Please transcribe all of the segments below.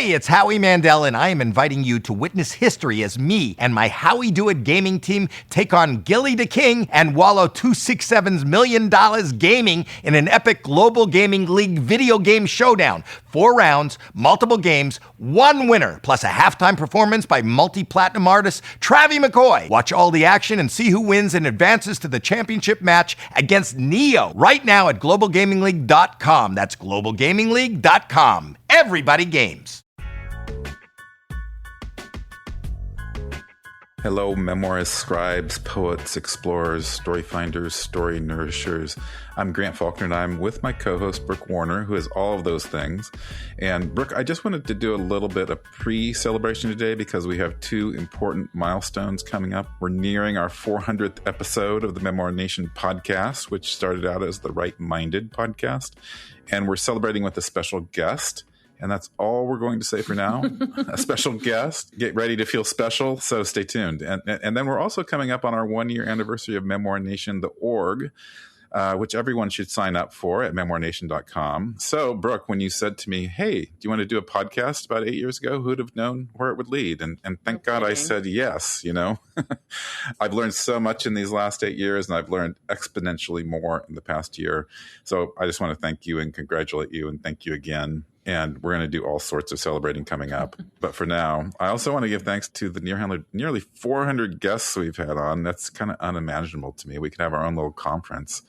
Hey, it's Howie Mandel, and I am inviting you to witness history as me and my Howie Do It gaming team take on Gilly the King and Wallow 267's $1 million gaming in an epic global gaming league video game showdown. 4 rounds, multiple games, 1 winner, plus a halftime performance by multi-platinum artist Travie McCoy. Watch all the action and see who wins and advances to the championship match against Neo right now at globalgamingleague.com. That's globalgamingleague.com. Everybody games. Hello, memoirists, scribes, poets, explorers, story finders, story nourishers. I'm Grant Faulkner, and I'm with my co-host, Brooke Warner, who is all of those things. And Brooke, I just wanted to do a little bit of pre-celebration today because we have 2 important milestones coming up. We're nearing our 400th episode of the Memoir Nation podcast, which started out as the Right Minded podcast. And we're celebrating with a special guest. And that's all we're going to say for now. A special guest. Get ready to feel special, so stay tuned. And then we're also coming up on our 1-year anniversary of Memoir Nation, the org, which everyone should sign up for at memoirnation.com. So, Brooke, when you said to me, hey, do you want to do a podcast about 8 years ago? Who'd have known where it would lead? And thank God I said yes, you know. I've learned so much in these last 8 years, and I've learned exponentially more in the past year. So I just want to thank you and congratulate you and thank you again. And we're going to do all sorts of celebrating coming up. But for now, I also want to give thanks to the nearly 400 guests we've had on. That's kind of unimaginable to me. We could have our own little conference.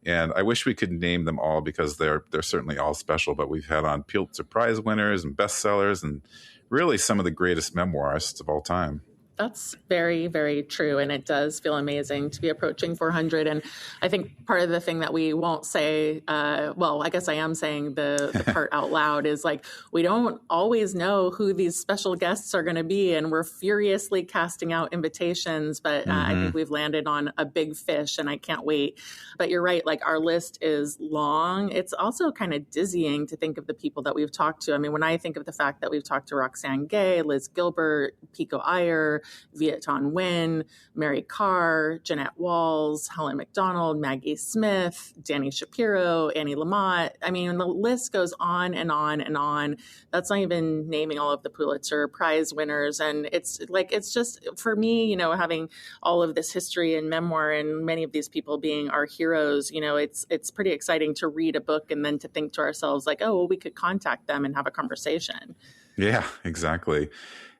And I wish we could name them all because they're certainly all special. But we've had on Pulitzer Prize winners and bestsellers and really some of the greatest memoirists of all time. That's very, very true. And it does feel amazing to be approaching 400. And I think part of the thing that we won't say, well, I guess I am saying the part out loud is like, we don't always know who these special guests are going to be. And we're furiously casting out invitations. But I think we've landed on a big fish and I can't wait. But you're right. Like our list is long. It's also kind of dizzying to think of the people that we've talked to. I mean, when I think of the fact that we've talked to Roxane Gay, Liz Gilbert, Pico Iyer, Viet Thanh Nguyen, Mary Carr, Jeanette Walls, Helen McDonald, Maggie Smith, Danny Shapiro, Annie Lamott. I mean, the list goes on and on and on. That's not even naming all of the Pulitzer Prize winners. And it's just, for me, you know, having all of this history and memoir and many of these people being our heroes, you know, it's pretty exciting to read a book and then to think to ourselves like, oh, well, we could contact them and have a conversation. Yeah, exactly.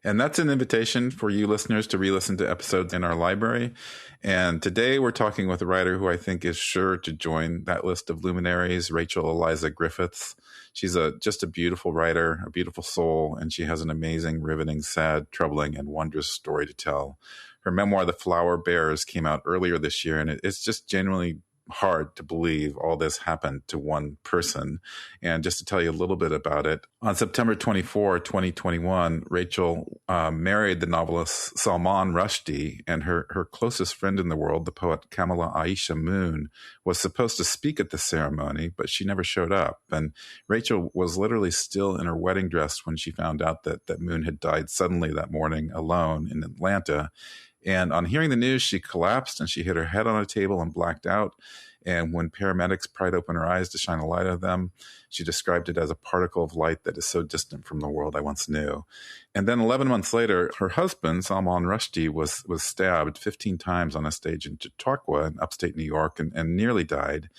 And that's an invitation for you listeners to re-listen to episodes in our library. And today we're talking with a writer who I think is sure to join that list of luminaries, Rachel Eliza Griffiths. She's just a beautiful writer, a beautiful soul, and she has an amazing, riveting, sad, troubling, and wondrous story to tell. Her memoir, The Flower Bears, came out earlier this year, and it's just genuinely hard to believe all this happened to one person. And just to tell you a little bit about it, on September 24, 2021, Rachel married the novelist Salman Rushdie, and her closest friend in the world, the poet Kamala Aisha Moon, was supposed to speak at the ceremony, but she never showed up. And Rachel was literally still in her wedding dress when she found out that Moon had died suddenly that morning alone in Atlanta. And on hearing the news, she collapsed and she hit her head on a table and blacked out. And when paramedics pried open her eyes to shine a light on them, she described it as a particle of light that is so distant from the world I once knew. And then 11 months later, her husband, Salman Rushdie, was stabbed 15 times on a stage in Chautauqua in upstate New York and nearly died.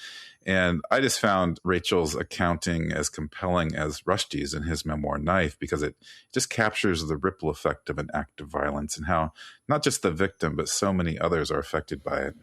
And I just found Rachel's accounting as compelling as Rushdie's in his memoir, Knife, because it just captures the ripple effect of an act of violence and how not just the victim, but so many others are affected by it.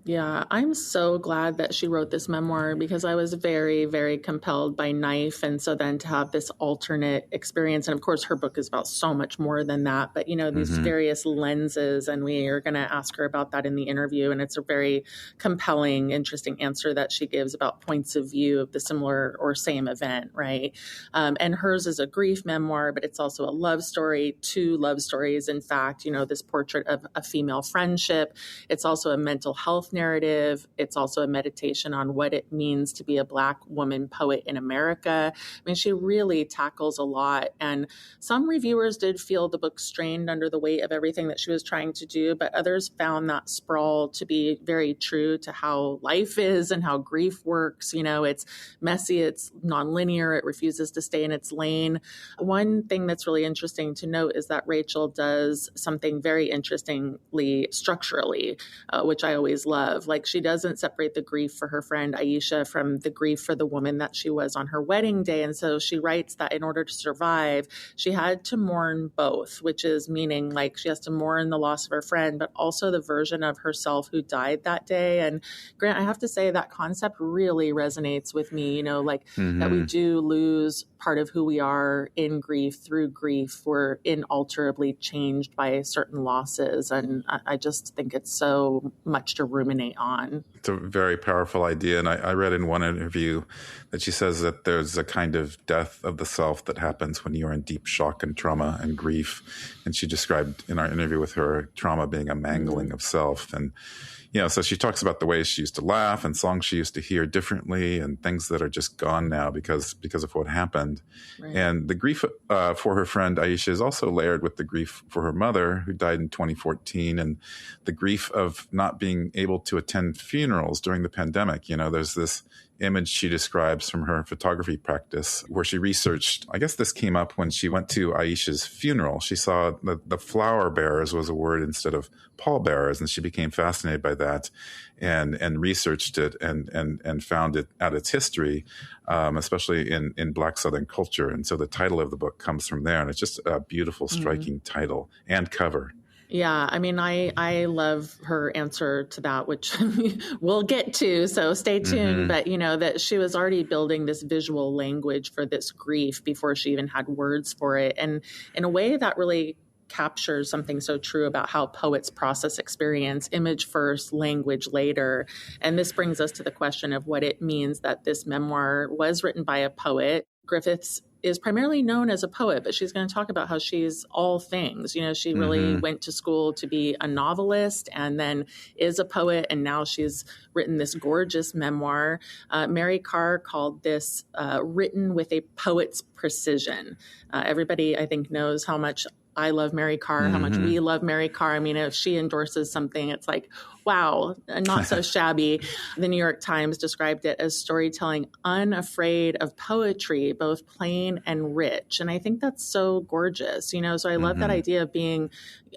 Yeah, I'm so glad that she wrote this memoir because I was very, very compelled by Knife. And so then to have this alternate experience, and of course her book is about so much more than that, but you know, these various lenses, and we are going to ask her about that in the interview. And it's a very compelling, interesting answer that she gives about points of view of the similar or same event, right? And hers is a grief memoir, but it's also a love story, 2 love stories. In fact, you know, this portrait of a female friendship. It's also a mental health narrative. It's also a meditation on what it means to be a Black woman poet in America. I mean, she really tackles a lot. And some reviewers did feel the book strained under the weight of everything that she was trying to do, but others found that sprawl to be very true to how life is and how grief works. You know, it's messy, it's nonlinear, it refuses to stay in its lane. One thing that's really interesting to note is that Rachel does something very interestingly structurally, which I always love. Like, she doesn't separate the grief for her friend Aisha from the grief for the woman that she was on her wedding day. And so she writes that in order to survive, she had to mourn both, which is meaning like she has to mourn the loss of her friend, but also the version of herself who died that day. And Grant, I have to say that concept really resonates with me, you know, like that we do lose part of who we are in grief through grief. We're inalterably changed by certain losses. And I just think it's so much to ruminate on. It's a very powerful idea. And I read in one interview that she says that there's a kind of death of the self that happens when you're in deep shock and trauma and grief. And she described in our interview with her trauma being a mangling of self. And, you know, so she talks about the ways she used to laugh and songs she used to hear differently and things that are just gone now because of what happened. Right. And the grief for her friend Aisha is also layered with the grief for her mother, who died in 2014, and the grief of not being able to attend funerals during the pandemic. You know, there's this image she describes from her photography practice where she researched, I guess this came up when she went to Aisha's funeral. She saw that the flower bearers was a word instead of pallbearers, and she became fascinated by that and researched it and found it at its history, especially in Black Southern culture. And so the title of the book comes from there, and it's just a beautiful, striking title and cover. Yeah, I mean, I love her answer to that, which we'll get to, so stay tuned. But, you know, that she was already building this visual language for this grief before she even had words for it. And in a way that really captures something so true about how poets process experience: image first, language later. And this brings us to the question of what it means that this memoir was written by a poet. Griffiths is primarily known as a poet, but she's going to talk about how she's all things. You know, she really went to school to be a novelist and then is a poet, and now she's written this gorgeous memoir. Mary Karr called this written with a poet's precision. Everybody, I think, knows how much I love Mary Karr, how much we love Mary Karr. I mean, if she endorses something, it's like, wow, not so shabby. The New York Times described it as storytelling unafraid of poetry, both plain and rich. And I think that's so gorgeous, you know, so I love that idea of being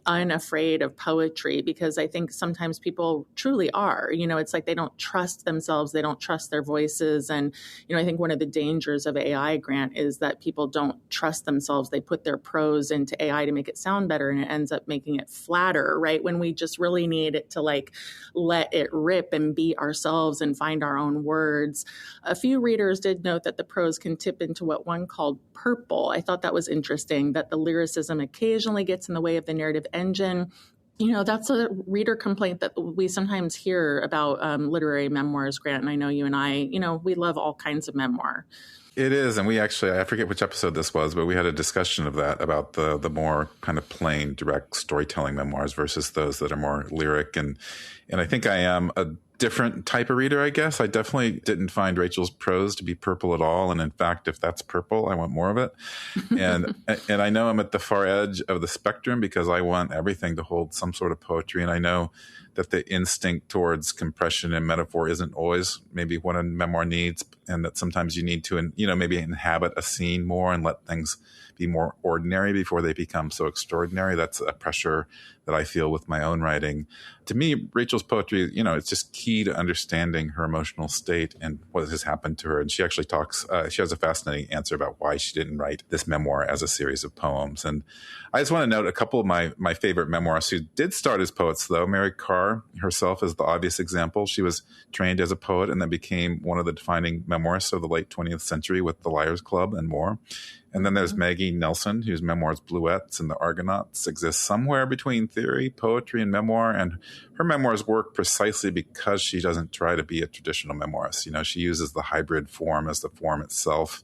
unafraid of poetry, because I think sometimes people truly are, you know, it's like they don't trust themselves, they don't trust their voices. And, you know, I think one of the dangers of AI, Grant, is that people don't trust themselves. They put their prose into AI to make it sound better, and it ends up making it flatter, right? When we just really need it to like let it rip and be ourselves and find our own words. A few readers did note that the prose can tip into what one called purple. I thought that was interesting, that the lyricism occasionally gets in the way of the narrative engine. You know, that's a reader complaint that we sometimes hear about literary memoirs, Grant. And I know you and I, you know, we love all kinds of memoir. It is. And we actually, I forget which episode this was, but we had a discussion of that, about the more kind of plain, direct storytelling memoirs versus those that are more lyric. And I think I am a different type of reader, I guess. I definitely didn't find Rachel's prose to be purple at all. And in fact, if that's purple, I want more of it. And I know I'm at the far edge of the spectrum because I want everything to hold some sort of poetry. And I know that the instinct towards compression and metaphor isn't always maybe what a memoir needs, and that sometimes you need to, you know, maybe inhabit a scene more and let things be more ordinary before they become so extraordinary. That's a pressure that I feel with my own writing. To me, Rachel's poetry, you know, it's just key to understanding her emotional state and what has happened to her. And she actually talks, she has a fascinating answer about why she didn't write this memoir as a series of poems. And I just want to note a couple of my favorite memoirists who did start as poets, though. Mary Karr herself is the obvious example. She was trained as a poet and then became one of the defining memoirists of the late 20th century with the Liars Club and more. And then there's Maggie Nelson, whose memoirs Bluets and The Argonauts exist somewhere between theory, poetry, and memoir. And her memoirs work precisely because she doesn't try to be a traditional memoirist. You know, she uses the hybrid form as the form itself.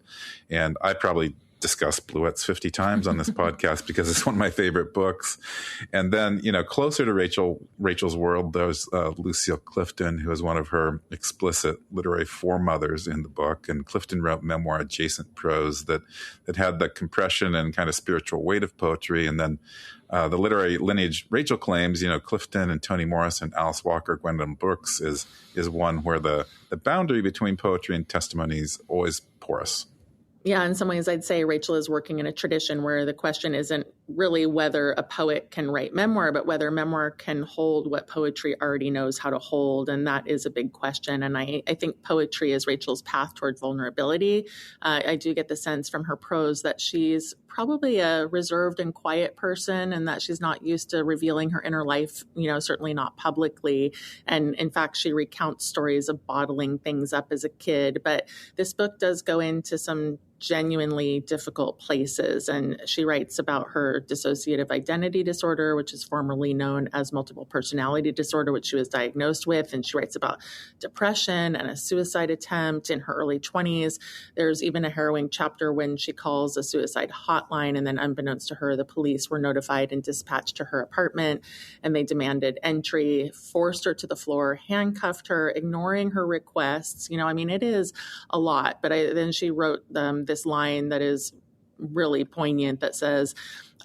And I probably discussed Bluets 50 times on this podcast because it's one of my favorite books. And then, closer to Rachel's world, there's Lucille Clifton, who is one of her explicit literary foremothers in the book. And Clifton wrote memoir adjacent prose that had the compression and kind of spiritual weight of poetry. And then the literary lineage Rachel claims, Clifton and Toni Morris and Alice Walker, Gwendolyn Brooks is one where the boundary between poetry and testimony is always porous. Yeah, in some ways, I'd say Rachel is working in a tradition where the question isn't really whether a poet can write memoir, but whether memoir can hold what poetry already knows how to hold. And that is a big question. And I think poetry is Rachel's path toward vulnerability. I do get the sense from her prose that she's probably a reserved and quiet person and that she's not used to revealing her inner life, certainly not publicly. And in fact, she recounts stories of bottling things up as a kid. But this book does go into some genuinely difficult places. And she writes about her dissociative identity disorder, which is formerly known as multiple personality disorder, which she was diagnosed with. And she writes about depression and a suicide attempt in her early 20s. There's even a harrowing chapter when she calls a suicide hotline, and then unbeknownst to her, the police were notified and dispatched to her apartment, and they demanded entry, forced her to the floor, handcuffed her, ignoring her requests. It is a lot. But then she wrote this line that is really poignant that says,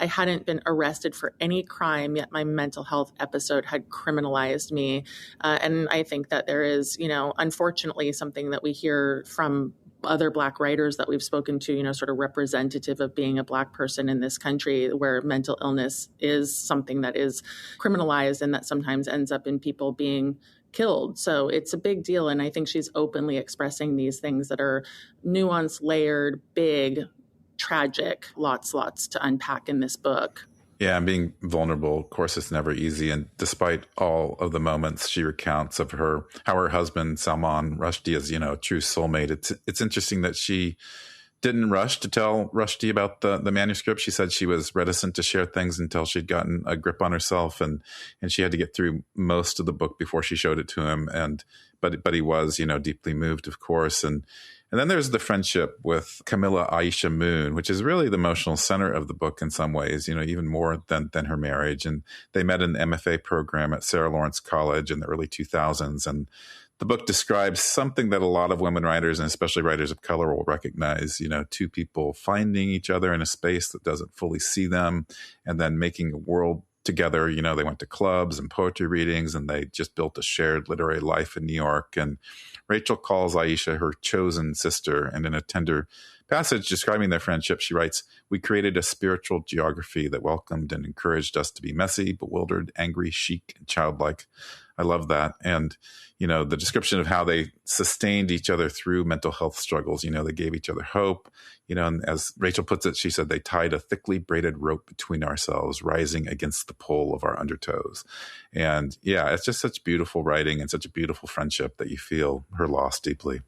I hadn't been arrested for any crime, yet my mental health episode had criminalized me. And I think that there is, unfortunately, something that we hear from other Black writers that we've spoken to, sort of representative of being a Black person in this country, where mental illness is something that is criminalized and that sometimes ends up in people being killed. So it's a big deal. And I think she's openly expressing these things that are nuanced, layered, big, tragic, lots to unpack in this book. Yeah, and being vulnerable, of course, it's never easy. And despite all of the moments she recounts of how her husband, Salman Rushdie, is, a true soulmate, it's interesting that she didn't rush to tell Rushdie about the manuscript. She said she was reticent to share things until she'd gotten a grip on herself, and she had to get through most of the book before she showed it to him. But he was, deeply moved, of course. And then there's the friendship with Camilla Aisha Moon, which is really the emotional center of the book in some ways, even more than her marriage. And they met in the MFA program at Sarah Lawrence College in the early 2000s. And the book describes something that a lot of women writers, and especially writers of color, will recognize, two people finding each other in a space that doesn't fully see them, and then making a world together. They went to clubs and poetry readings, and they just built a shared literary life in New York. And Rachel calls Aisha her chosen sister. And in a tender passage describing their friendship, she writes, "We created a spiritual geography that welcomed and encouraged us to be messy, bewildered, angry, chic, and childlike." I love that. And, the description of how they sustained each other through mental health struggles, they gave each other hope, and as Rachel puts it, she said, they tied a thickly braided rope between ourselves, rising against the pull of our undertows. And yeah, it's just such beautiful writing and such a beautiful friendship that you feel her loss deeply.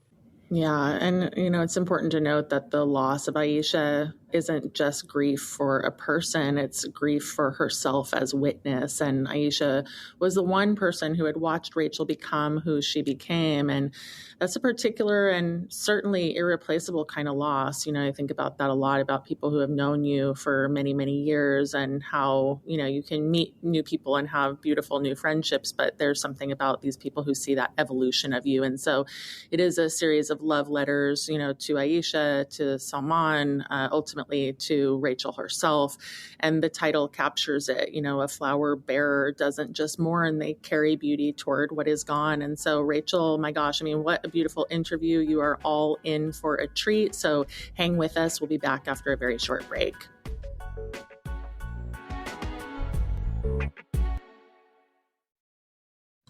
Yeah. And, it's important to note that the loss of Aisha isn't just grief for a person, it's grief for herself as witness. And Aisha was the one person who had watched Rachel become who she became. And that's a particular and certainly irreplaceable kind of loss. I think about that a lot, about people who have known you for many, many years, and how, you can meet new people and have beautiful new friendships, but there's something about these people who see that evolution of you. And so it is a series of love letters, to Aisha, to Salman, ultimately to Rachel herself. And the title captures it. A flower bearer doesn't just mourn, they carry beauty toward what is gone. And so Rachel, my gosh, what a beautiful interview. You are all in for a treat. So hang with us. We'll be back after a very short break.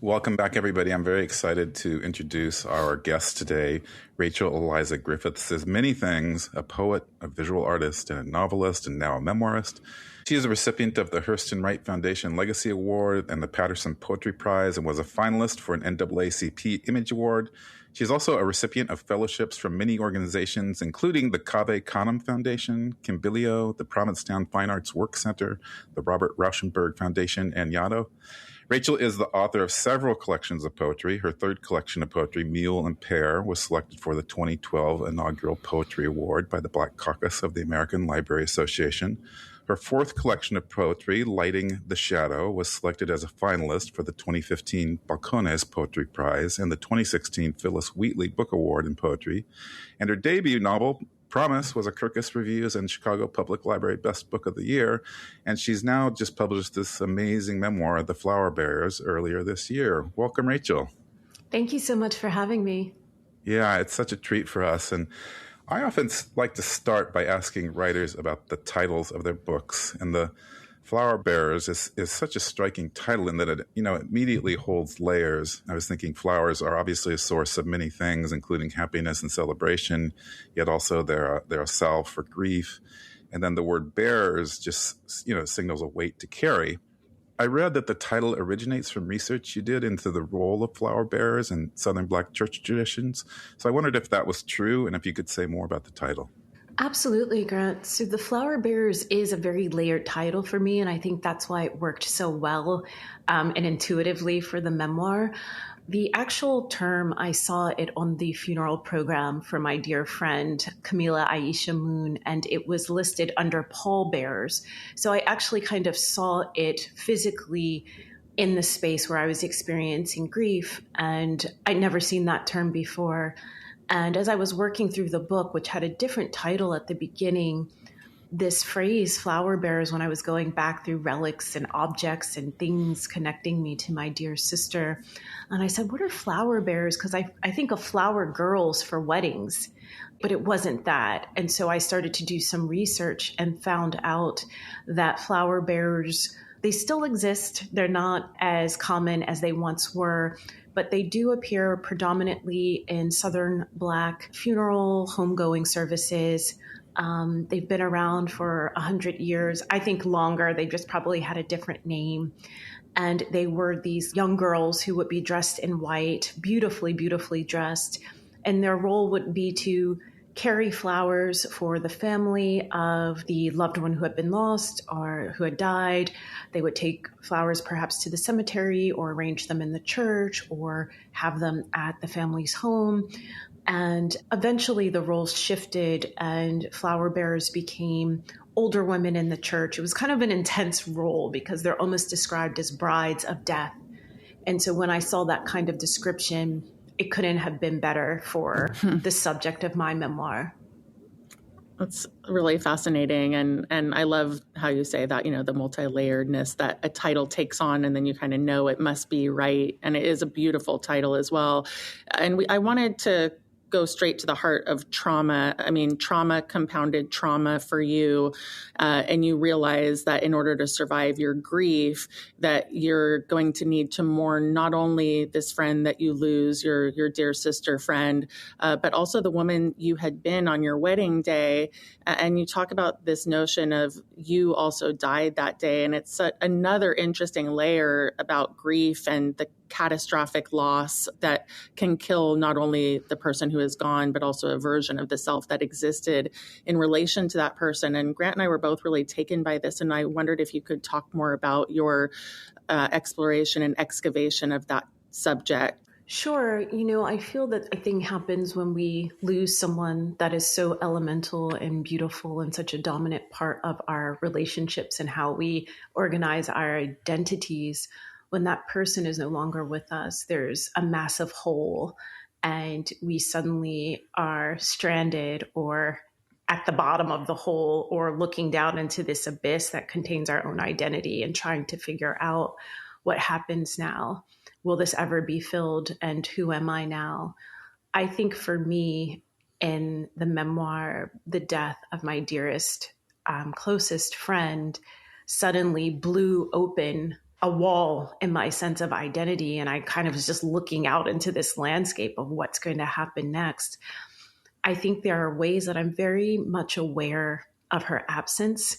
Welcome back, everybody. I'm very excited to introduce our guest today. Rachel Eliza Griffiths is many things: a poet, a visual artist, and a novelist, and now a memoirist. She is a recipient of the Hurston Wright Foundation Legacy Award and the Paterson Poetry Prize, and was a finalist for an NAACP Image Award. She's also a recipient of fellowships from many organizations, including the Cave Canem Foundation, Kimbilio, the Provincetown Fine Arts Work Center, the Robert Rauschenberg Foundation, and Yaddo. Rachel is the author of several collections of poetry. Her third collection of poetry, Mule Pear, was selected for the 2012 Inaugural Poetry Award by the Black Caucus of the American Library Association. Her fourth collection of poetry, Lighting the Shadow, was selected as a finalist for the 2015 Balcones Poetry Prize and the 2016 Phillis Wheatley Book Award in Poetry. And her debut novel, Promise, was a Kirkus Reviews and Chicago Public Library Best Book of the Year. And she's now just published this amazing memoir, The Flower Bearers, earlier this year. Welcome, Rachel. Thank you so much for having me. Yeah, it's such a treat for us. And I often like to start by asking writers about the titles of their books. And The Flower Bearers is such a striking title in that it immediately holds layers. I was thinking flowers are obviously a source of many things, including happiness and celebration, yet also they're a salve for grief. And then the word bearers just signals a weight to carry. I read that the title originates from research you did into the role of flower bearers in Southern Black church traditions. So I wondered if that was true and if you could say more about the title. Absolutely, Grant. So The Flower Bearers is a very layered title for me, and I think that's why it worked so well and intuitively for the memoir. The actual term, I saw it on the funeral program for my dear friend, Camila Aisha Moon, and it was listed under pallbearers. So I actually kind of saw it physically in the space where I was experiencing grief, and I'd never seen that term before. And as I was working through the book, which had a different title at the beginning, this phrase, flower bearers, when I was going back through relics and objects and things connecting me to my dear sister, and I said, what are flower bearers? Because I think of flower girls for weddings, but it wasn't that. And so I started to do some research and found out that flower bearers, they still exist. They're not as common as they once were, but they do appear predominantly in Southern Black funeral, homegoing services. They've been around for 100 years, I think longer. They just probably had a different name. And they were these young girls who would be dressed in white, beautifully, beautifully dressed. And their role would be to carry flowers for the family of the loved one who had been lost or who had died. They would take flowers perhaps to the cemetery or arrange them in the church or have them at the family's home. And eventually the roles shifted and flower bearers became older women in the church. It was kind of an intense role because they're almost described as brides of death. And so when I saw that kind of description, it couldn't have been better for the subject of my memoir. That's really fascinating. And I love how you say that, the multi-layeredness that a title takes on, and then you kind of know it must be right. And it is a beautiful title as well. And I wanted to go straight to the heart of trauma. I mean, trauma compounded trauma for you. And you realize that in order to survive your grief, that you're going to need to mourn not only this friend that you lose, your dear sister friend, but also the woman you had been on your wedding day. And you talk about this notion of you also died that day. And it's another interesting layer about grief and the catastrophic loss that can kill not only the person who is gone, but also a version of the self that existed in relation to that person. And Grant and I were both really taken by this. And I wondered if you could talk more about your exploration and excavation of that subject. Sure. I feel that a thing happens when we lose someone that is so elemental and beautiful and such a dominant part of our relationships and how we organize our identities. When that person is no longer with us, there's a massive hole and we suddenly are stranded or at the bottom of the hole or looking down into this abyss that contains our own identity and trying to figure out what happens now. Will this ever be filled? And who am I now? I think for me, in the memoir, the death of my dearest, closest friend suddenly blew open a wall in my sense of identity. And I kind of was just looking out into this landscape of what's going to happen next. I think there are ways that I'm very much aware of her absence,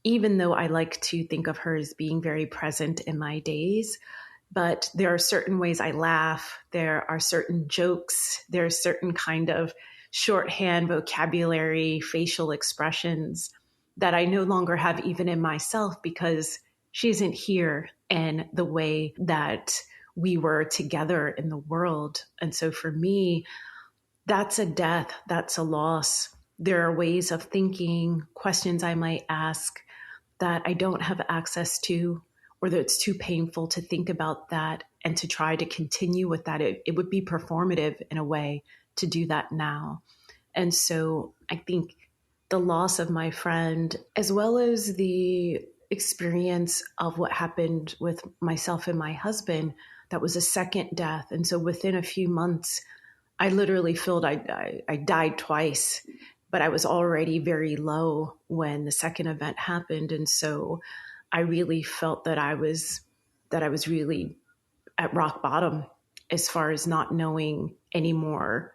even though I like to think of her as being very present in my days. but there are certain ways I laugh. There are certain jokes. There are certain kind of shorthand vocabulary, facial expressions that I no longer have even in myself because she isn't here in the way that we were together in the world. And so for me, that's a death, that's a loss. There are ways of thinking, questions I might ask that I don't have access to, or that it's too painful to think about that and to try to continue with that. It would be performative in a way to do that now. And so I think the loss of my friend, as well as the experience of what happened with myself and my husband, that was a second death. And so within a few months, I literally felt I died twice, but I was already very low when the second event happened. And so I really felt that I was really at rock bottom as far as not knowing anymore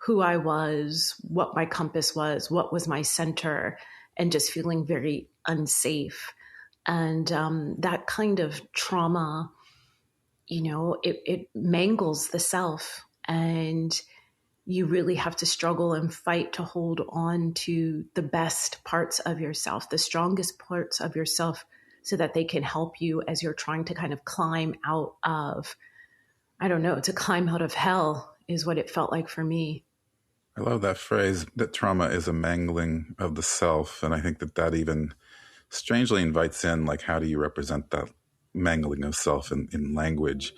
who I was, what my compass was, what was my center, and just feeling very unsafe. And that kind of trauma, it mangles the self, and you really have to struggle and fight to hold on to the best parts of yourself, the strongest parts of yourself, so that they can help you as you're trying to kind of climb out of, to climb out of hell is what it felt like for me. I love that phrase, that trauma is a mangling of the self. And I think that even strangely invites in, like, how do you represent that mangling of self in language?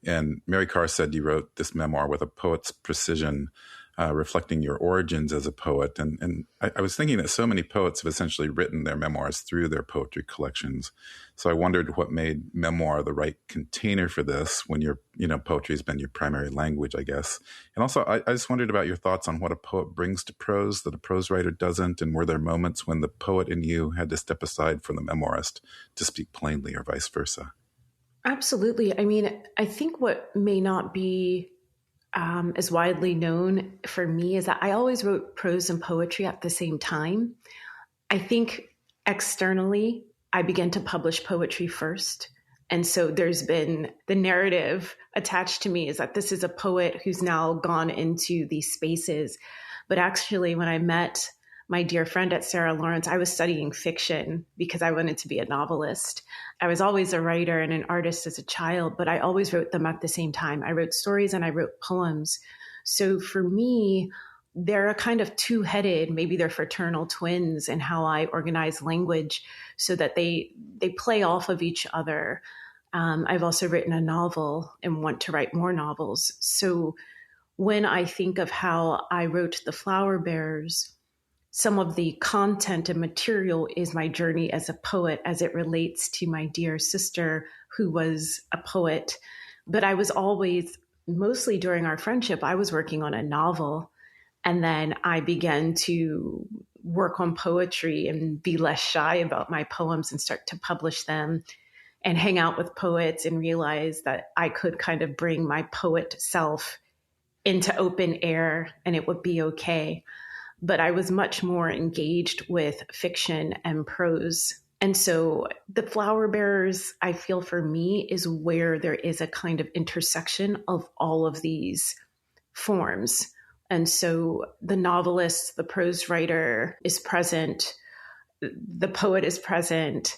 And Mary Karr said you wrote this memoir with a poet's precision, reflecting your origins as a poet. And I was thinking that so many poets have essentially written their memoirs through their poetry collections. So I wondered what made memoir the right container for this when poetry has been your primary language, I guess. And also, I just wondered about your thoughts on what a poet brings to prose that a prose writer doesn't, and were there moments when the poet in you had to step aside from the memoirist to speak plainly, or vice versa? Absolutely. I mean, I think what may not be as widely known for me is that I always wrote prose and poetry at the same time. I think externally, I began to publish poetry first. And so there's been the narrative attached to me is that this is a poet who's now gone into these spaces. But actually, when I met my dear friend at Sarah Lawrence, I was studying fiction because I wanted to be a novelist. I was always a writer and an artist as a child, but I always wrote them at the same time. I wrote stories and I wrote poems. So for me, they're a kind of two-headed, maybe they're fraternal twins in how I organize language so that they play off of each other. I've also written a novel and want to write more novels. So when I think of how I wrote The Flower Bears, some of the content and material is my journey as a poet as it relates to my dear sister who was a poet. But I was always, mostly during our friendship, I was working on a novel. And then I began to work on poetry and be less shy about my poems and start to publish them and hang out with poets and realize that I could kind of bring my poet self into open air and it would be okay. But I was much more engaged with fiction and prose. And so The Flower Bearers, I feel for me, is where there is a kind of intersection of all of these forms. And so the novelist, the prose writer is present, the poet is present,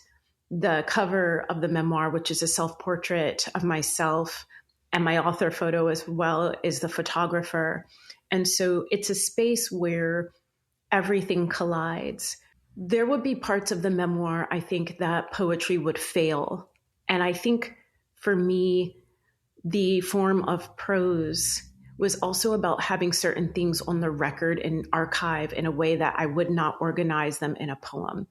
the cover of the memoir, which is a self-portrait of myself, and my author photo as well is the photographer. And so it's a space where everything collides. There would be parts of the memoir, I think, that poetry would fail. And I think for me, the form of prose was also about having certain things on the record and archive in a way that I would not organize them in a poem.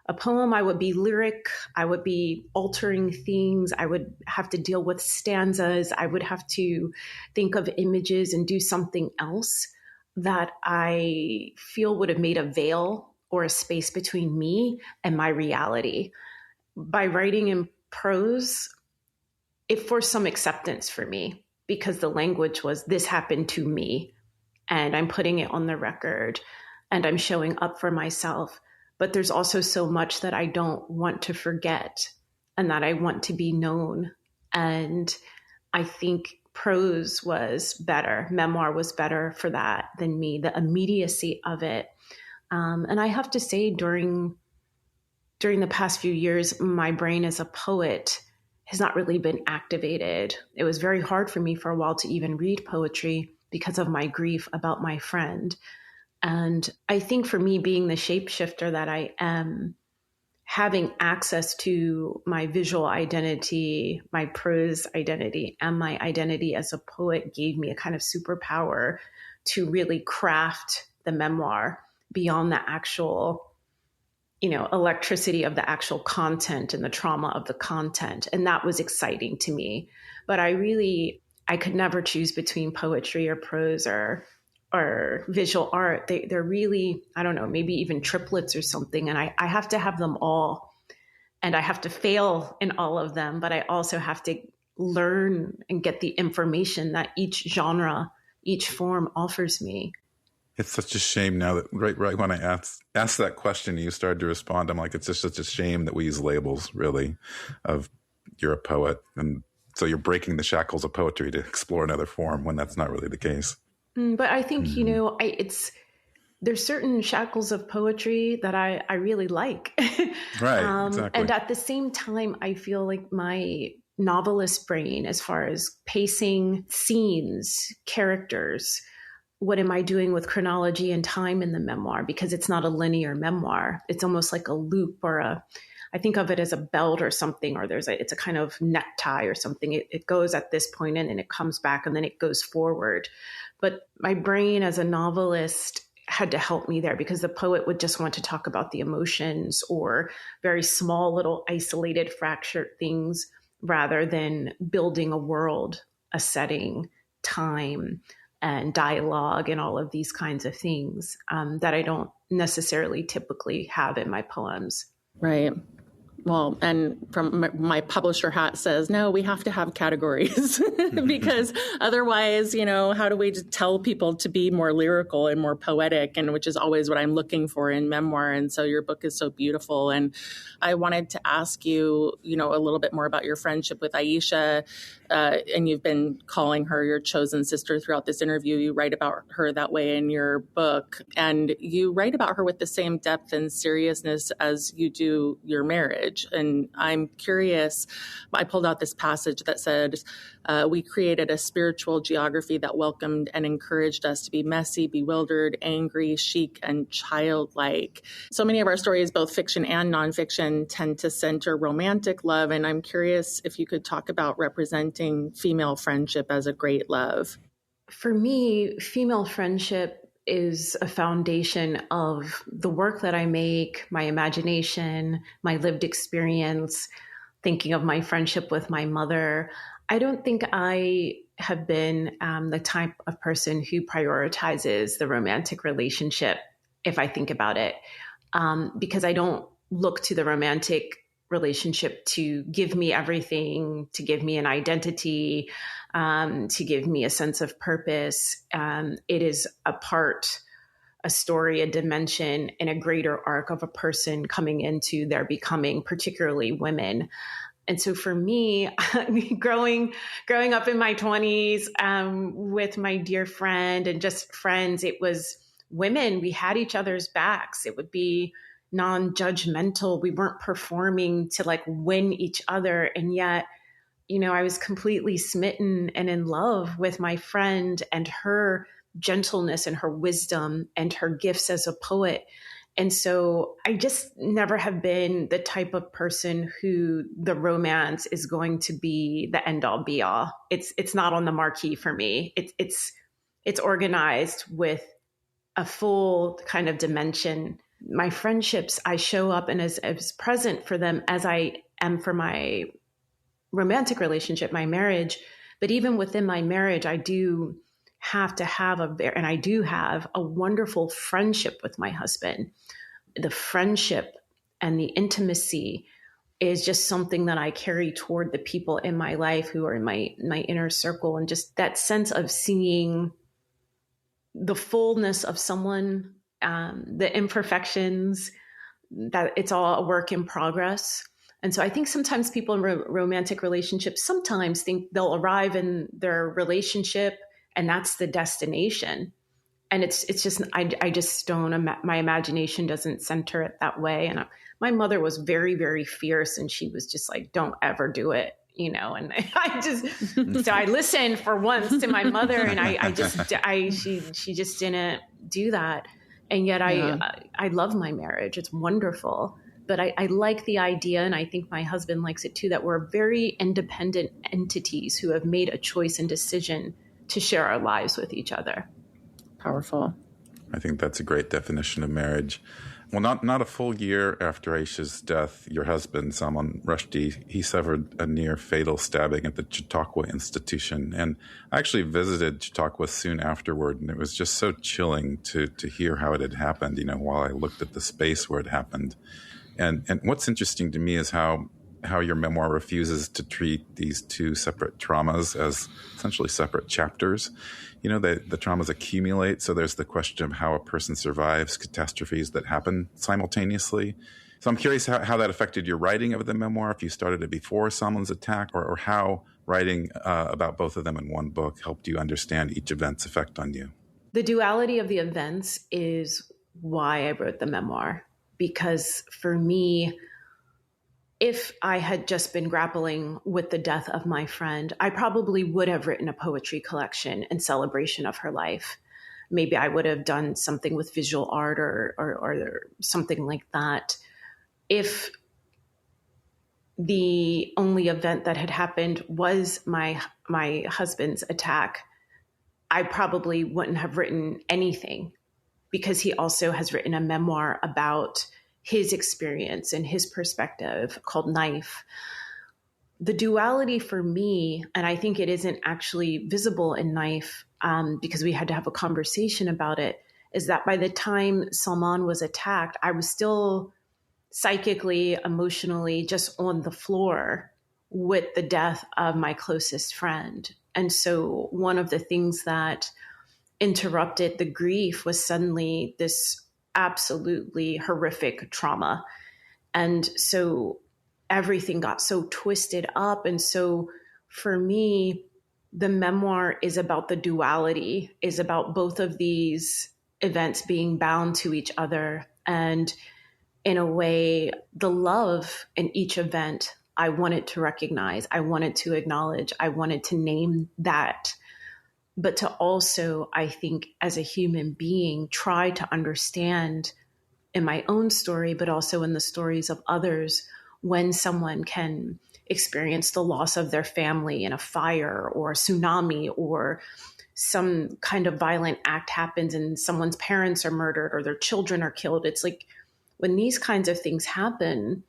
A poem, I would be lyric, I would be altering things, I would have to deal with stanzas, I would have to think of images and do something else that I feel would have made a veil or a space between me and my reality. By writing in prose, it forced some acceptance for me because the language was, this happened to me and I'm putting it on the record and I'm showing up for myself. But there's also so much that I don't want to forget and that I want to be known And I think prose was better. Memoir was better for that than me, the immediacy of it. And I have to say, during the past few years, my brain as a poet has not really been activated. It was very hard for me for a while to even read poetry because of my grief about my friend. And I think for me, being the shapeshifter that I am, having access to my visual identity, my prose identity, and my identity as a poet gave me a kind of superpower to really craft the memoir beyond the actual, electricity of the actual content and the trauma of the content. And that was exciting to me. But I could never choose between poetry or prose or visual art. They're really, I don't know, maybe even triplets or something. And I have to have them all. And I have to fail in all of them. But I also have to learn and get the information that each genre, each form offers me. It's such a shame now that right when I asked that question, you started to respond. I'm like, it's just such a shame that we use labels, really, of you're a poet. And so you're breaking the shackles of poetry to explore another form when that's not really the case. But I think, there's certain shackles of poetry that I really like. Right, exactly. And at the same time, I feel like my novelist brain, as far as pacing scenes, characters, what am I doing with chronology and time in the memoir? Because it's not a linear memoir. It's almost like a loop I think of it as a belt or something, or it's a kind of necktie or something. It goes at this point and then it comes back and then it goes forward. But my brain as a novelist had to help me there, because the poet would just want to talk about the emotions or very small little isolated fractured things rather than building a world, a setting, time, and dialogue and all of these kinds of things that I don't necessarily typically have in my poems. Right. Well, and from my publisher hat says, no, we have to have categories because otherwise, how do we tell people to be more lyrical and more poetic, and which is always what I'm looking for in memoir. And so your book is so beautiful. And I wanted to ask you, a little bit more about your friendship with Aisha. And you've been calling her your chosen sister throughout this interview. You write about her that way in your book, and you write about her with the same depth and seriousness as you do your marriage. And I'm curious, I pulled out this passage that said, we created a spiritual geography that welcomed and encouraged us to be messy, bewildered, angry, chic, and childlike. So many of our stories, both fiction and nonfiction, tend to center romantic love. And I'm curious if you could talk about representing female friendship as a great love. For me, female friendship is a foundation of the work that I make, my imagination, my lived experience, thinking of my friendship with my mother. I don't think I have been the type of person who prioritizes the romantic relationship, if I think about it, because I don't look to the romantic relationship to give me everything, to give me an identity, to give me a sense of purpose. It is a story, a dimension, in a greater arc of a person coming into their becoming, particularly women. And so for me, growing up in my 20s with my dear friend and just friends, it was women. We had each other's backs. It would be non-judgmental. We weren't performing to win each other. And yet, I was completely smitten and in love with my friend and her gentleness and her wisdom and her gifts as a poet. And so I just never have been the type of person who the romance is going to be the end all be all. It's not on the marquee for me. It's organized with a full kind of dimension. My friendships, I show up and as present for them as I am for my romantic relationship, my marriage. But even within my marriage, I do have to have a wonderful friendship with my husband. The friendship and the intimacy is just something that I carry toward the people in my life who are in my inner circle, and just that sense of seeing the fullness of someone, the imperfections, that it's all a work in progress. And so I think sometimes people in romantic relationships sometimes think they'll arrive in their relationship and that's the destination. And it's just, I just don't, my imagination doesn't center it that way. And my mother was very, very fierce, and she was just like, don't ever do it, you know? And so I listened for once to my mother, and she just didn't do that. And yet I love my marriage. It's wonderful. But I like the idea, and I think my husband likes it too, that we're very independent entities who have made a choice and decision to share our lives with each other. Powerful. I think that's a great definition of marriage. Well, not a full year after Aisha's death, your husband, Salman Rushdie, he suffered a near fatal stabbing at the Chautauqua Institution. And I actually visited Chautauqua soon afterward, and it was just so chilling to hear how it had happened, you know, while I looked at the space where it happened. And what's interesting to me is how your memoir refuses to treat these two separate traumas as essentially separate chapters. You know, the traumas accumulate. So there's the question of how a person survives catastrophes that happen simultaneously. So I'm curious how that affected your writing of the memoir, if you started it before Salman's attack, or how writing about both of them in one book helped you understand each event's effect on you. The duality of the events is why I wrote the memoir. Because for me, if I had just been grappling with the death of my friend, I probably would have written a poetry collection in celebration of her life. Maybe I would have done something with visual art or something like that. If the only event that had happened was my husband's attack, I probably wouldn't have written anything, because he also has written a memoir about his experience and his perspective called Knife. The duality for me, and I think it isn't actually visible in Knife because we had to have a conversation about it, is that by the time Salman was attacked, I was still psychically, emotionally just on the floor with the death of my closest friend. And so one of the things that interrupted the grief was suddenly this absolutely horrific trauma. And so everything got so twisted up. And so for me, the memoir is about the duality, is about both of these events being bound to each other. And in a way, the love in each event, I wanted to recognize, I wanted to acknowledge, I wanted to name that. But to also, I think, as a human being, try to understand in my own story, but also in the stories of others, when someone can experience the loss of their family in a fire or a tsunami, or some kind of violent act happens and someone's parents are murdered or their children are killed. It's like, when these kinds of things happen,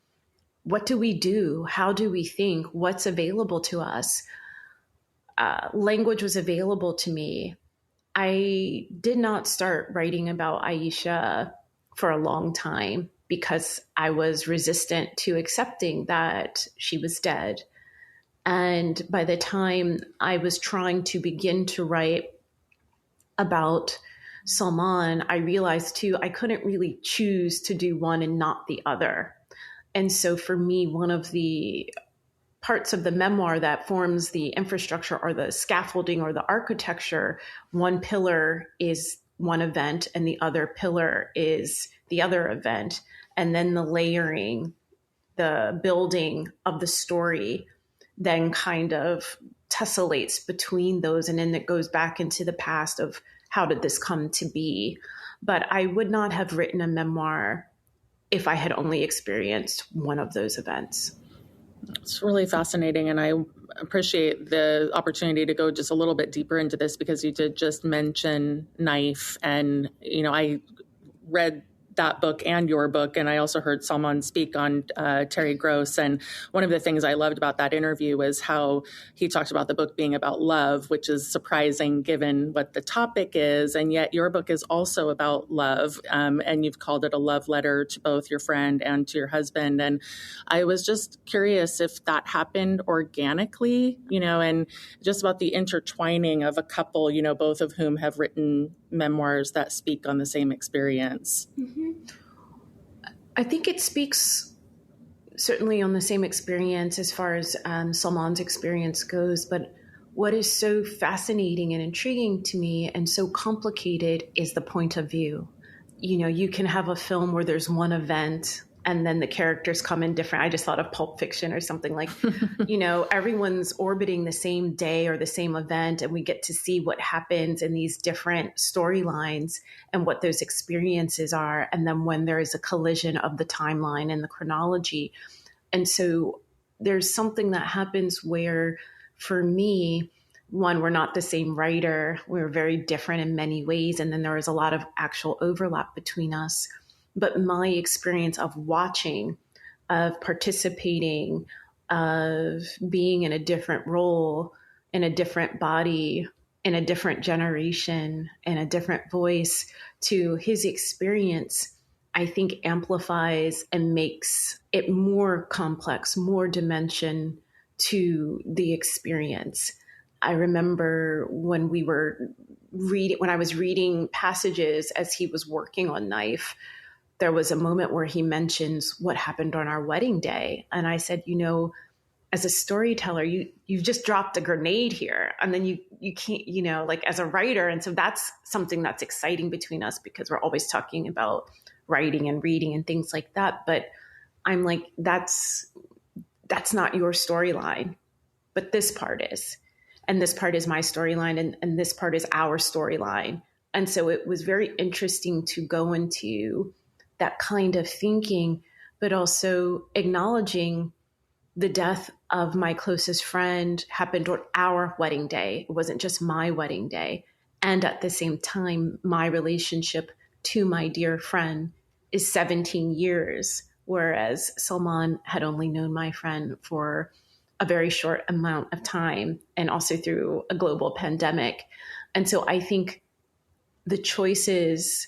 what do we do? How do we think? What's available to us? Language was available to me. I did not start writing about Aisha for a long time because I was resistant to accepting that she was dead. And by the time I was trying to begin to write about Salman, I realized too, I couldn't really choose to do one and not the other. And so for me, one of the parts of the memoir that forms the infrastructure or the scaffolding or the architecture, one pillar is one event and the other pillar is the other event. And then the layering, the building of the story then kind of tessellates between those. And then it goes back into the past of how did this come to be? But I would not have written a memoir if I had only experienced one of those events. It's really fascinating, and I appreciate the opportunity to go just a little bit deeper into this, because you did just mention Knife, and I read that book and your book, and I also heard Salman speak on Terry Gross, and one of the things I loved about that interview was how he talked about the book being about love, which is surprising given what the topic is, and yet your book is also about love, and you've called it a love letter to both your friend and to your husband, and I was just curious if that happened organically, and just about the intertwining of a couple, both of whom have written memoirs that speak on the same experience. Mm-hmm. I think it speaks certainly on the same experience as far as Salman's experience goes, but what is so fascinating and intriguing to me and so complicated is the point of view. You know, you can have a film where there's one event and then the characters come in different. I just thought of Pulp Fiction or something like, you know, everyone's orbiting the same day or the same event, and we get to see what happens in these different storylines and what those experiences are. And then when there is a collision of the timeline and the chronology. And so there's something that happens where, for me, one, we're not the same writer. We're very different in many ways. And then there is a lot of actual overlap between us. But my experience of watching, of participating, of being in a different role, in a different body, in a different generation, in a different voice to his experience, I think amplifies and makes it more complex, more dimension to the experience. I remember when I was reading passages as he was working on Knife, there was a moment where he mentions what happened on our wedding day. And I said, you know, as a storyteller, you've just dropped a grenade here. And then you can't, you know, like as a writer. And so that's something that's exciting between us because we're always talking about writing and reading and things like that. But I'm like, that's not your storyline, but this part is. And this part is my storyline, and this part is our storyline. And so it was very interesting to go into that kind of thinking, but also acknowledging the death of my closest friend happened on our wedding day. It wasn't just my wedding day. And at the same time, my relationship to my dear friend is 17 years, whereas Salman had only known my friend for a very short amount of time, and also through a global pandemic. And so I think the choices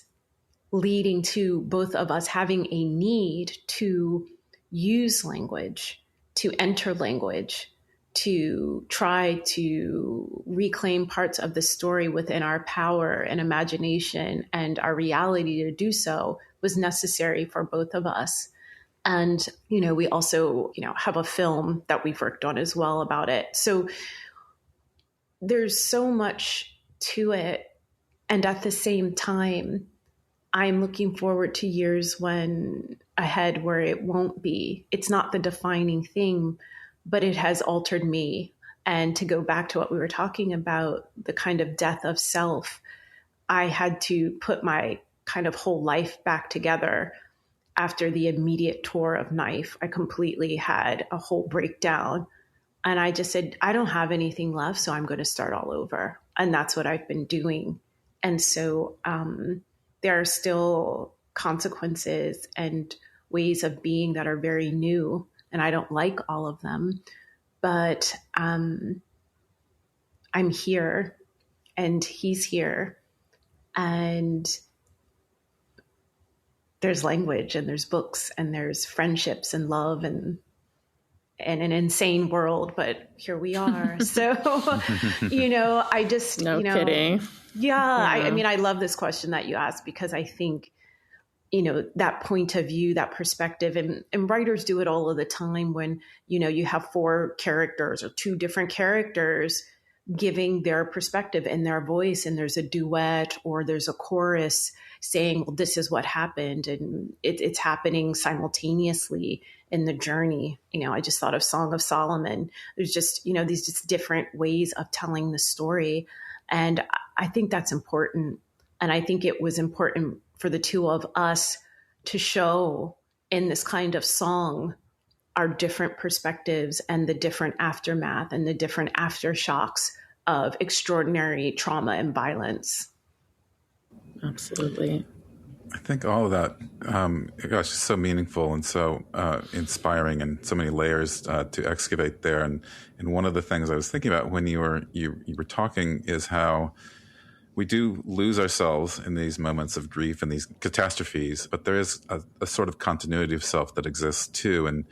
leading to both of us having a need to use language, to enter language, to try to reclaim parts of the story within our power and imagination and our reality to do so was necessary for both of us. And, you know, we also, you know, have a film that we've worked on as well about it. So there's so much to it. And at the same time, I'm looking forward to years ahead where it won't be. It's not the defining thing, but it has altered me. And to go back to what we were talking about, the kind of death of self, I had to put my kind of whole life back together. After the immediate tour of Knife, I completely had a whole breakdown. And I just said, I don't have anything left, so I'm going to start all over. And that's what I've been doing. And so there are still consequences and ways of being that are very new. And I don't like all of them. But I'm here and he's here. And there's language and there's books and there's friendships and love and an insane world, but here we are. So, you know, I just, no you know, kidding. Yeah. I mean, I love this question that you asked because I think, you know, that point of view, that perspective, and writers do it all of the time when, you know, you have 4 characters or 2 different characters giving their perspective and their voice, and there's a duet or there's a chorus saying, well, this is what happened, and it's happening simultaneously in the journey. You know, I just thought of Song of Solomon. There's just, you know, these just different ways of telling the story. And I think that's important. And I think it was important for the two of us to show in this kind of song our different perspectives and the different aftermath and the different aftershocks of extraordinary trauma and violence. Absolutely. I think all of that, gosh, is so meaningful and so inspiring, and so many layers to excavate there. And one of the things I was thinking about when you were talking is how we do lose ourselves in these moments of grief and these catastrophes, but there is a sort of continuity of self that exists too. And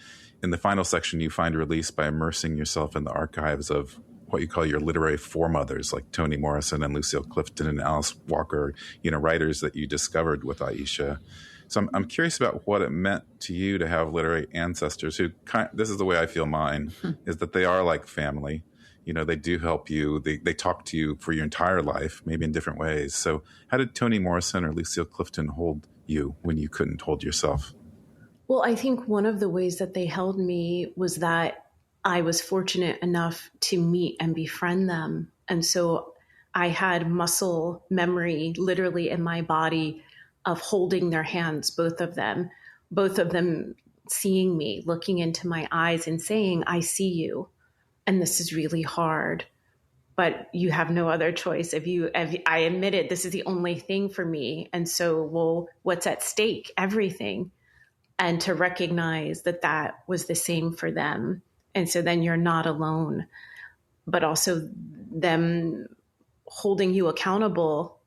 in the final section, you find release by immersing yourself in the archives of what you call your literary foremothers, like Toni Morrison and Lucille Clifton and Alice Walker, you know, writers that you discovered with Aisha. So I'm curious about what it meant to you to have literary ancestors who this is the way I feel mine, is that they are like family. You know, they do help you. They talk to you for your entire life, maybe in different ways. So how did Toni Morrison or Lucille Clifton hold you when you couldn't hold yourself? Well, I think one of the ways that they held me was that I was fortunate enough to meet and befriend them. And so I had muscle memory literally in my body of holding their hands, both of them seeing me, looking into my eyes and saying, I see you. And this is really hard, but you have no other choice. I admitted this is the only thing for me. And so, well, what's at stake? Everything. And to recognize that that was the same for them. And so then you're not alone, but also them holding you accountable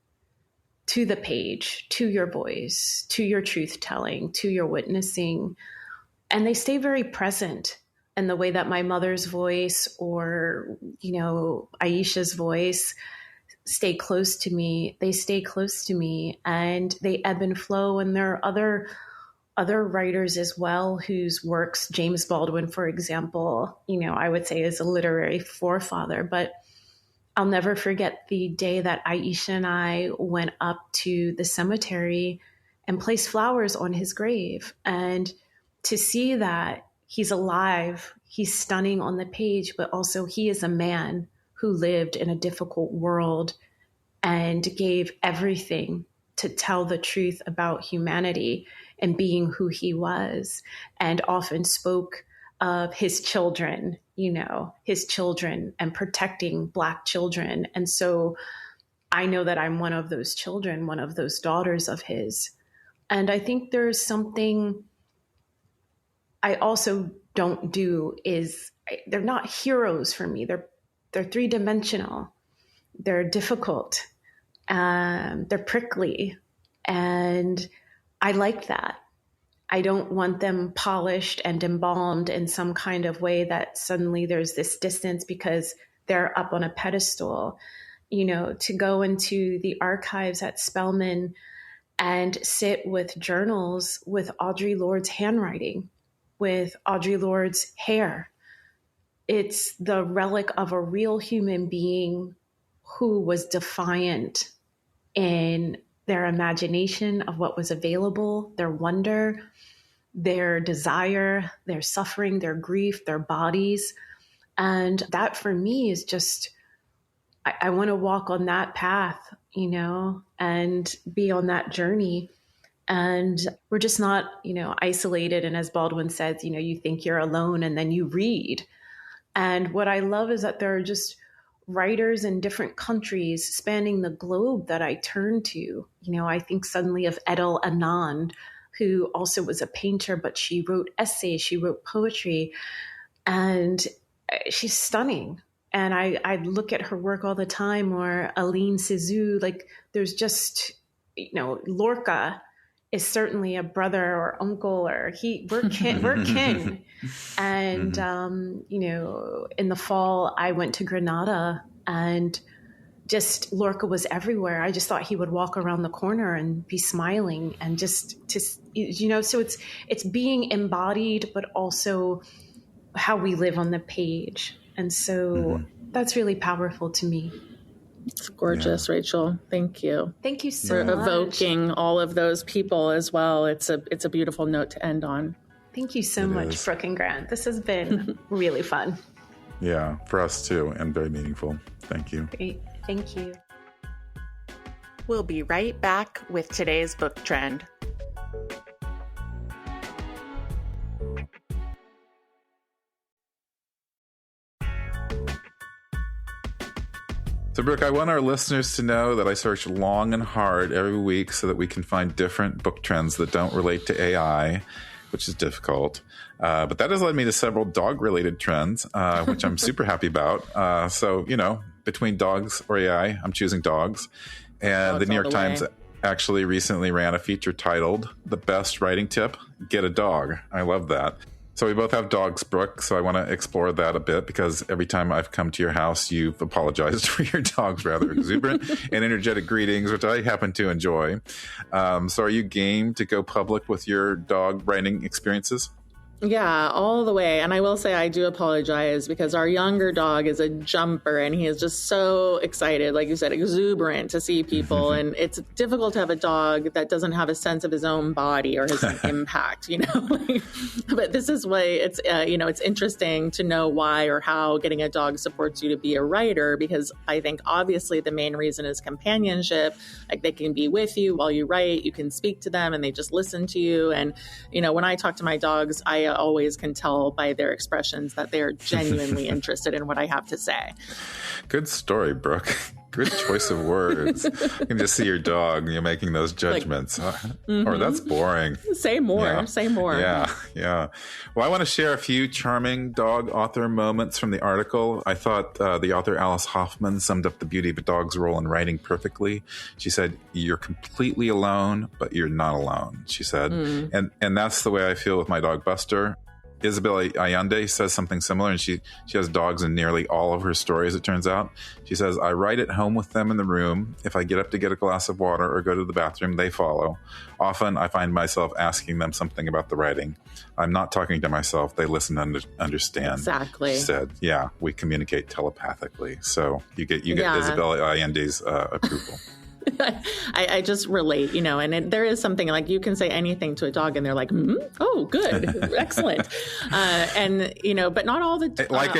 to the page, to your voice, to your truth telling, to your witnessing. And they stay very present. And the way that my mother's voice or, Aisha's voice stay close to me, they stay close to me and they ebb and flow. And there are other writers as well whose works, James Baldwin, for example, I would say is a literary forefather. But I'll never forget the day that Aisha and I went up to the cemetery and placed flowers on his grave. And to see that he's alive, he's stunning on the page, but also he is a man who lived in a difficult world and gave everything to tell the truth about humanity and being who he was, and often spoke of his children, and protecting Black children. And so I know that I'm one of those children, one of those daughters of his. And I think there's something I also don't do is they're not heroes for me. They're three-dimensional. They're difficult. They're prickly. And I like that. I don't want them polished and embalmed in some kind of way that suddenly there's this distance because they're up on a pedestal. To go into the archives at Spelman and sit with journals with Audre Lorde's handwriting, with Audre Lorde's hair. It's the relic of a real human being who was defiant in their imagination of what was available, their wonder, their desire, their suffering, their grief, their bodies. And that for me is just, I want to walk on that path, and be on that journey. And we're just not, isolated. And as Baldwin says, you think you're alone and then you read. And what I love is that there are just writers in different countries spanning the globe that I turn to. I think suddenly of Edel Anand, who also was a painter, but she wrote essays, she wrote poetry, and she's stunning. And I look at her work all the time, or Aline Cizou, like there's just, Lorca is certainly a brother or uncle, or we're kin. And, in the fall, I went to Granada and just Lorca was everywhere. I just thought he would walk around the corner and be smiling and so it's being embodied, but also how we live on the page. And so that's really powerful to me. It's gorgeous, yeah. Rachel. Thank you. Thank you so for much. Evoking all of those people as well. It's a beautiful note to end on. Thank you so much, Brooke and Grant. This has been really fun. Yeah, for us too, and very meaningful. Thank you. Great. Thank you. We'll be right back with today's book trend. So, Brooke, I want our listeners to know that I search long and hard every week so that we can find different book trends that don't relate to AI, which is difficult. But that has led me to several dog-related trends, which I'm super happy about. So, between dogs or AI, I'm choosing dogs. And the New York Times actually recently ran a feature titled "The Best Writing Tip: Get a Dog." I love that. So we both have dogs, Brooke, so I want to explore that a bit, because every time I've come to your house, you've apologized for your dog's rather exuberant and energetic greetings, which I happen to enjoy. So are you game to go public with your dog writing experiences? Yeah, all the way. And I will say I do apologize, because our younger dog is a jumper and he is just so excited, like you said, exuberant to see people. And it's difficult to have a dog that doesn't have a sense of his own body or his impact, But this is why it's, it's interesting to know why or how getting a dog supports you to be a writer, because I think obviously the main reason is companionship. Like, they can be with you while you write, you can speak to them and they just listen to you. And, when I talk to my dogs, I always can tell by their expressions that they are genuinely interested in what I have to say. Good story, Brooke. Good choice of words. I can just see your dog, making those judgments. Or that's boring. Say more. Yeah. Say more. Yeah. Well, I want to share a few charming dog author moments from the article. I thought the author Alice Hoffman summed up the beauty of a dog's role in writing perfectly. She said, "You're completely alone, but you're not alone," she said. And that's the way I feel with my dog Buster. Isabel Allende says something similar, and she has dogs in nearly all of her stories, it turns out. She says, "I write at home with them in the room. If I get up to get a glass of water or go to the bathroom, they follow. Often I find myself asking them something about the writing. I'm not talking to myself. They listen and understand." Exactly. She said, "Yeah, we communicate telepathically." So you get Isabel Allende's approval. I just relate, and there is something like you can say anything to a dog and they're like, oh, good, excellent. But not all the time. Like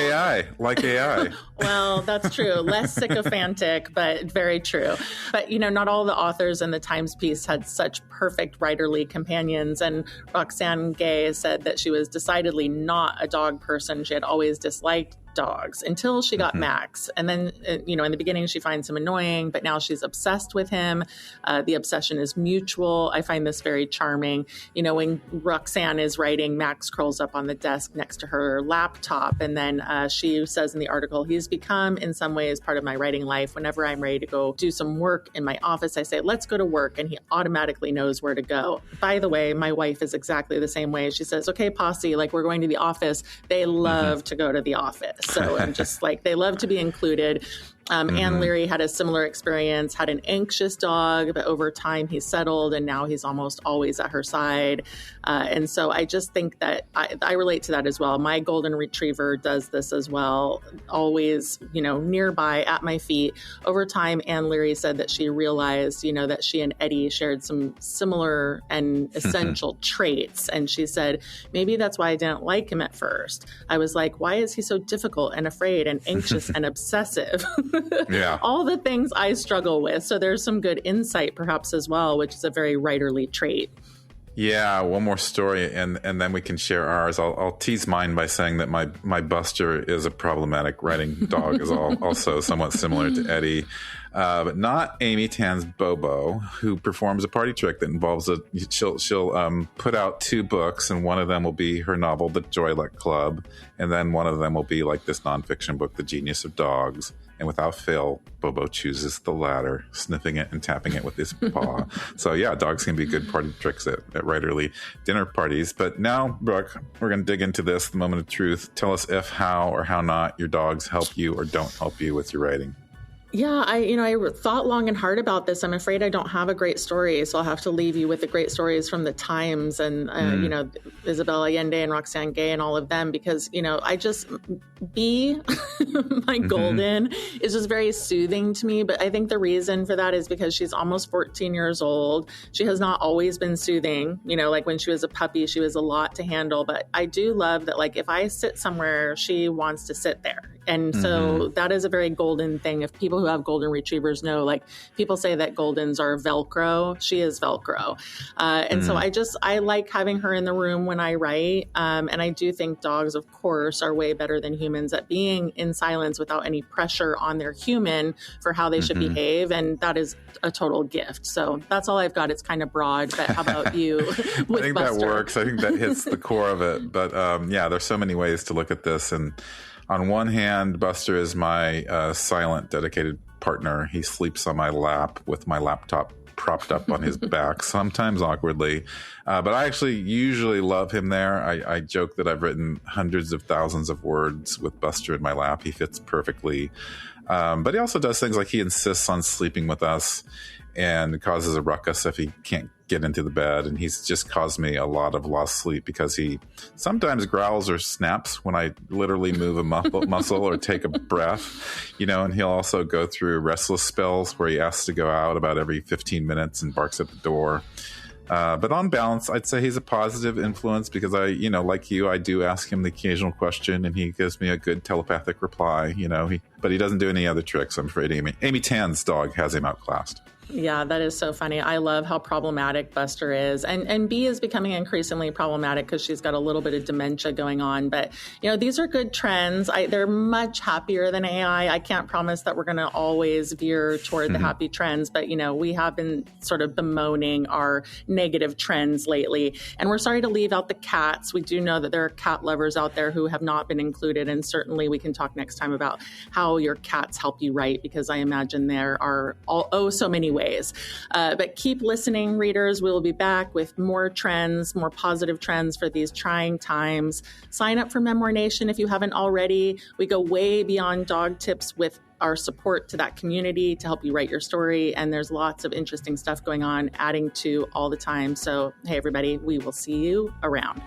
AI. Well, that's true. Less sycophantic, but very true. But, not all the authors in the Times piece had such perfect writerly companions. And Roxane Gay said that she was decidedly not a dog person. She had always disliked dogs until she got Max. And then, in the beginning, she finds him annoying, but now she's obsessed with him. The obsession is mutual. I find this very charming. When Roxane is writing, Max curls up on the desk next to her laptop. And then she says in the article, "He's become, in some ways, part of my writing life. Whenever I'm ready to go do some work in my office, I say, 'Let's go to work.' And he automatically knows where to go." By the way, my wife is exactly the same way. She says, "Okay, posse, like, we're going to the office." They love to go to the office. So I'm just like, they love to be included. Anne Leary had a similar experience, had an anxious dog, but over time he settled and now he's almost always at her side. And so I just think that I relate to that as well. My golden retriever does this as well, always, nearby at my feet. Over time, Anne Leary said that she realized, that she and Eddie shared some similar and essential traits. And she said, maybe that's why I didn't like him at first. I was like, why is he so difficult and afraid and anxious and obsessive? Yeah. All the things I struggle with. So there's some good insight perhaps as well, which is a very writerly trait. Yeah, one more story, and then we can share ours. I'll tease mine by saying that my Buster is a problematic writing dog, is also somewhat similar to Eddie, but not Amy Tan's Bobo, who performs a party trick that involves she'll put out 2 books, and one of them will be her novel, The Joylet Club, and then one of them will be like this nonfiction book, The Genius of Dogs. And without fail, Bobo chooses the latter, sniffing it and tapping it with his paw. So yeah, dogs can be good party tricks at writerly dinner parties. But now, Brooke, we're going to dig into this, the moment of truth. Tell us if, how, or how not your dogs help you or don't help you with your writing. Yeah, I thought long and hard about this. I'm afraid I don't have a great story, so I'll have to leave you with the great stories from the Times and, Isabel Allende and Roxane Gay and all of them, because, I just, my golden, is just very soothing to me. But I think the reason for that is because she's almost 14 years old. She has not always been soothing. Like when she was a puppy, she was a lot to handle. But I do love that, like, if I sit somewhere, she wants to sit there. And so that is a very golden thing. If people who have golden retrievers know, like, people say that goldens are Velcro. She is Velcro. And so I like having her in the room when I write. And I do think dogs, of course, are way better than humans at being in silence without any pressure on their human for how they should behave. And that is a total gift. So that's all I've got. It's kind of broad, but how about you? I think Buster? That works. I think that hits the core of it. But there's so many ways to look at this. And on one hand, Buster is my silent, dedicated partner. He sleeps on my lap with my laptop propped up on his back, sometimes awkwardly. But I actually usually love him there. I joke that I've written hundreds of thousands of words with Buster in my lap. He fits perfectly. But he also does things like he insists on sleeping with us and causes a ruckus if he can't get into the bed. And he's just caused me a lot of lost sleep because he sometimes growls or snaps when I literally move a muscle or take a breath, and he'll also go through restless spells where he asks to go out about every 15 minutes and barks at the door. But on balance, I'd say he's a positive influence because like you, I do ask him the occasional question and he gives me a good telepathic reply, but he doesn't do any other tricks. I'm afraid Amy Tan's dog has him outclassed. Yeah, that is so funny. I love how problematic Buster is. And Bee is becoming increasingly problematic because she's got a little bit of dementia going on. But, these are good trends. They're much happier than AI. I can't promise that we're going to always veer toward the happy trends. But, we have been sort of bemoaning our negative trends lately. And we're sorry to leave out the cats. We do know that there are cat lovers out there who have not been included. And certainly we can talk next time about how your cats help you write, because I imagine there are so many ways. But keep listening, readers. We will be back with more trends, more positive trends for these trying times. Sign up for Memoir Nation if you haven't already. We go way beyond dog tips with our support to that community to help you write your story. And there's lots of interesting stuff going on, adding to all the time. So, hey, everybody, we will see you around.